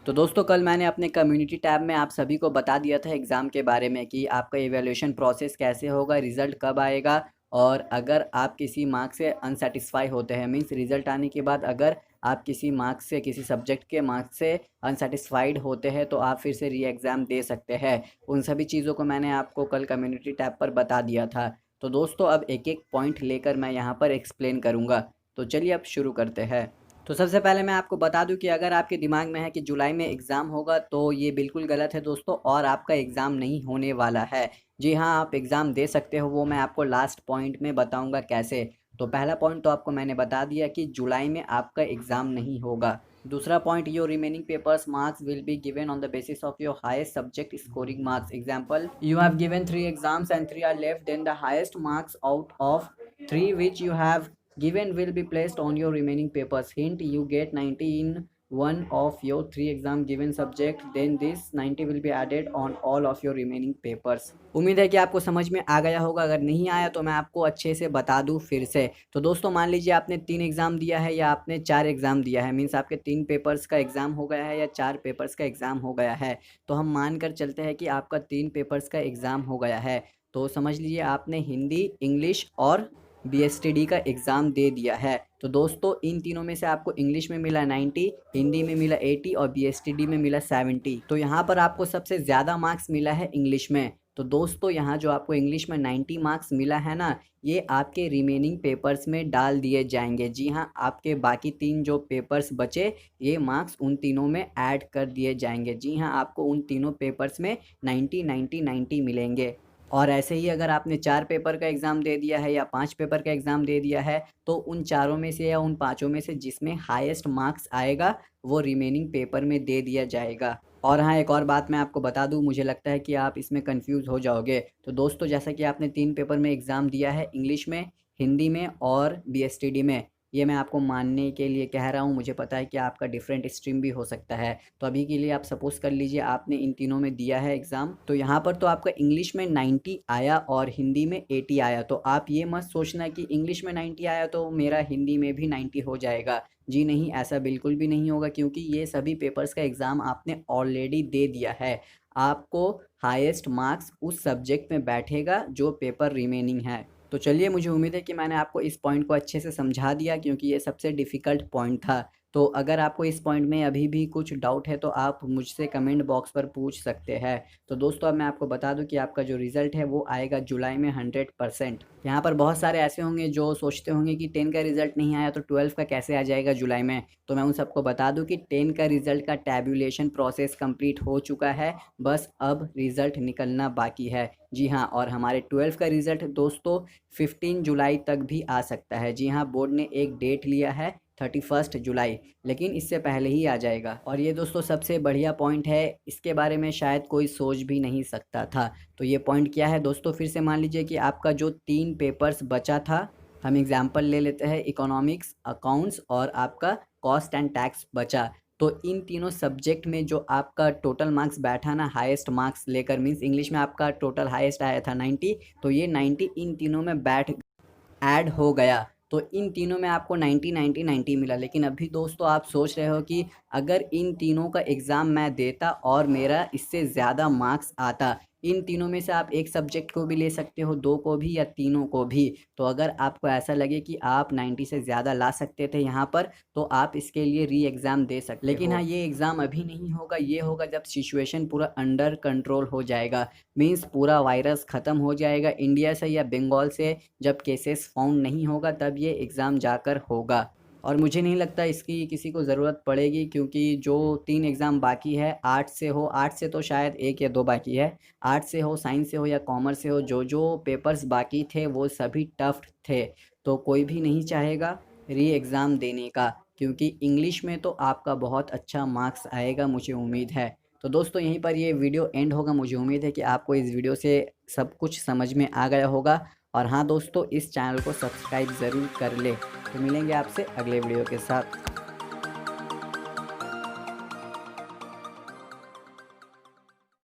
तो दोस्तों कल मैंने अपने कम्युनिटी टैब में आप सभी को बता दिया था एग्ज़ाम के बारे में कि आपका इवैल्यूएशन प्रोसेस कैसे होगा, रिज़ल्ट कब आएगा और अगर आप किसी मार्क्स से अनसैटिस्फाई होते हैं मीन्स रिज़ल्ट आने के बाद अगर आप किसी मार्क्स से किसी सब्जेक्ट के मार्क्स से अनसैटिस्फाइड होते हैं तो आप फिर से री एग्ज़ाम दे सकते हैं। उन सभी चीज़ों को मैंने आपको कल कम्युनिटी टैब पर बता दिया था। तो दोस्तों अब एक एक पॉइंट लेकर मैं यहाँ पर एक्सप्लेन करूँगा। तो चलिए अब शुरू करते हैं। तो सबसे पहले मैं आपको बता दूं कि अगर आपके दिमाग में है कि जुलाई में एग्ज़ाम होगा तो ये बिल्कुल गलत है दोस्तों, और आपका एग्ज़ाम नहीं होने वाला है। जी हाँ, आप एग्ज़ाम दे सकते हो, वो मैं आपको लास्ट पॉइंट में बताऊंगा कैसे। तो पहला पॉइंट तो आपको मैंने बता दिया कि जुलाई में आपका एग्ज़ाम नहीं होगा। दूसरा point, your remaining papers marks will be given on the basis of your highest subject scoring marks. Example, you have given 3 exams and 3 are left, then the highest marks out of 3 which you have given will be placed on your remaining papers. Hint, you get 90 in one of your 3 exam given subject, then this 90 will be added on all of your remaining papers. उम्मीद है कि आपको समझ में आ गया होगा। अगर नहीं आया तो मैं आपको अच्छे से बता दूं फिर से। तो दोस्तों मान लीजिए आपने 3 एग्ज़ाम दिया है या आपने 4 एग्ज़ाम दिया है, मीन्स आपके 3 पेपर्स का एग्ज़ाम हो गया है या 4 पेपर्स का एग्ज़ाम हो गया है। तो हम मान कर चलते हैं कि आपका 3 पेपर्स का एग्ज़ाम हो गया है। तो समझ लीजिए आपने हिंदी, इंग्लिश और बीएसटीडी का एग्ज़ाम दे दिया है। तो दोस्तों इन तीनों में से आपको इंग्लिश में मिला 90, हिंदी में मिला 80 और बीएसटीडी में मिला 70। तो यहाँ पर आपको सबसे ज़्यादा मार्क्स मिला है इंग्लिश में। तो दोस्तों यहाँ जो आपको इंग्लिश में 90 मार्क्स मिला है ना, ये आपके रिमेनिंग पेपर्स में डाल दिए जाएंगे। जी हाँ, आपके बाकी 3 जो पेपर्स बचे ये मार्क्स उन तीनों में ऐड कर दिए जाएंगे। जी हाँ, आपको उन तीनों पेपर्स में 90 90 90 मिलेंगे। और ऐसे ही अगर आपने 4 पेपर का एग्ज़ाम दे दिया है या 5 पेपर का एग्ज़ाम दे दिया है तो उन चारों में से या उन पाँचों में से जिसमें हाईएस्ट मार्क्स आएगा वो रिमेनिंग पेपर में दे दिया जाएगा। और हाँ, एक और बात मैं आपको बता दूं, मुझे लगता है कि आप इसमें कंफ्यूज हो जाओगे। तो दोस्तों जैसा कि आपने 3 पेपर में एग्ज़ाम दिया है, इंग्लिश में, हिंदी में और बीएसटीडी में, ये मैं आपको मानने के लिए कह रहा हूँ। मुझे पता है कि आपका डिफरेंट स्ट्रीम भी हो सकता है। तो अभी के लिए आप सपोज़ कर लीजिए आपने इन तीनों में दिया है एग्ज़ाम, तो यहाँ पर तो आपका इंग्लिश में 90 आया और हिंदी में 80 आया। तो आप ये मत सोचना कि इंग्लिश में 90 आया तो मेरा हिंदी में भी 90 हो जाएगा। जी नहीं, ऐसा बिल्कुल भी नहीं होगा, क्योंकि ये सभी पेपर्स का एग्ज़ाम आपने ऑलरेडी दे दिया है। आपको हाईएस्ट मार्क्स उस सब्जेक्ट में बैठेगा जो पेपर रिमेनिंग है। तो चलिए, मुझे उम्मीद है कि मैंने आपको इस पॉइंट को अच्छे से समझा दिया, क्योंकि ये सबसे डिफ़िकल्ट पॉइंट था। तो अगर आपको इस पॉइंट में अभी भी कुछ डाउट है तो आप मुझसे कमेंट बॉक्स पर पूछ सकते हैं। तो दोस्तों अब मैं आपको बता दूं कि आपका जो रिज़ल्ट है वो आएगा जुलाई में 100%। यहाँ पर बहुत सारे ऐसे होंगे जो सोचते होंगे कि 10 का रिज़ल्ट नहीं आया तो 12 का कैसे आ जाएगा जुलाई में। तो मैं उन सबको बता दूं कि 10 का रिज़ल्ट का टैब्यूलेशन प्रोसेस कंप्लीट हो चुका है, बस अब रिज़ल्ट निकलना बाकी है। जी हाँ, और हमारे 12 का रिज़ल्ट दोस्तों 15 जुलाई तक भी आ सकता है। जी हाँ, बोर्ड ने एक डेट लिया है 31 जुलाई, लेकिन इससे पहले ही आ जाएगा। और ये दोस्तों सबसे बढ़िया पॉइंट है, इसके बारे में शायद कोई सोच भी नहीं सकता था। तो ये पॉइंट क्या है दोस्तों, फिर से मान लीजिए कि आपका जो 3 पेपर्स बचा था, हम एग्जाम्पल ले लेते हैं इकोनॉमिक्स, अकाउंट्स और आपका कॉस्ट एंड टैक्स बचा। तो इन तीनों सब्जेक्ट में जो आपका टोटल मार्क्स बैठा ना हाईएस्ट मार्क्स लेकर, मीन्स इंग्लिश में आपका टोटल हाईएस्ट आया था 90, तो ये 90 इन तीनों में बैठ ऐड हो गया। तो इन तीनों में आपको 90 90 90 मिला। लेकिन अभी दोस्तों आप सोच रहे हो कि अगर इन तीनों का एग्ज़ाम मैं देता और मेरा इससे ज़्यादा मार्क्स आता, इन तीनों में से आप एक सब्जेक्ट को भी ले सकते हो, 2 को भी या तीनों को भी। तो अगर आपको ऐसा लगे कि आप 90 से ज़्यादा ला सकते थे यहाँ पर, तो आप इसके लिए री एग्ज़ाम दे सकते हो। लेकिन हाँ, ये एग्ज़ाम अभी नहीं होगा, ये होगा जब सिचुएशन पूरा अंडर कंट्रोल हो जाएगा। मीन्स पूरा वायरस ख़त्म हो जाएगा इंडिया से या बंगाल से, जब केसेस फाउंड नहीं होगा तब ये एग्ज़ाम जाकर होगा। और मुझे नहीं लगता इसकी किसी को ज़रूरत पड़ेगी, क्योंकि जो 3 एग्ज़ाम बाकी है, आर्ट्स से हो, आर्ट्स से तो शायद 1 या 2 बाकी है, आर्ट्स से हो, साइंस से हो या कॉमर्स से हो, जो जो पेपर्स बाकी थे वो सभी टफ थे। तो कोई भी नहीं चाहेगा री एग्ज़ाम देने का, क्योंकि इंग्लिश में तो आपका बहुत अच्छा मार्क्स आएगा, मुझे उम्मीद है। तो दोस्तों यहीं पर ये वीडियो एंड होगा। मुझे उम्मीद है कि आपको इस वीडियो से सब कुछ समझ में आ गया होगा। और हाँ दोस्तों, इस चैनल को सब्सक्राइब ज़रूर कर ले। तो मिलेंगे आपसे अगले वीडियो के साथ।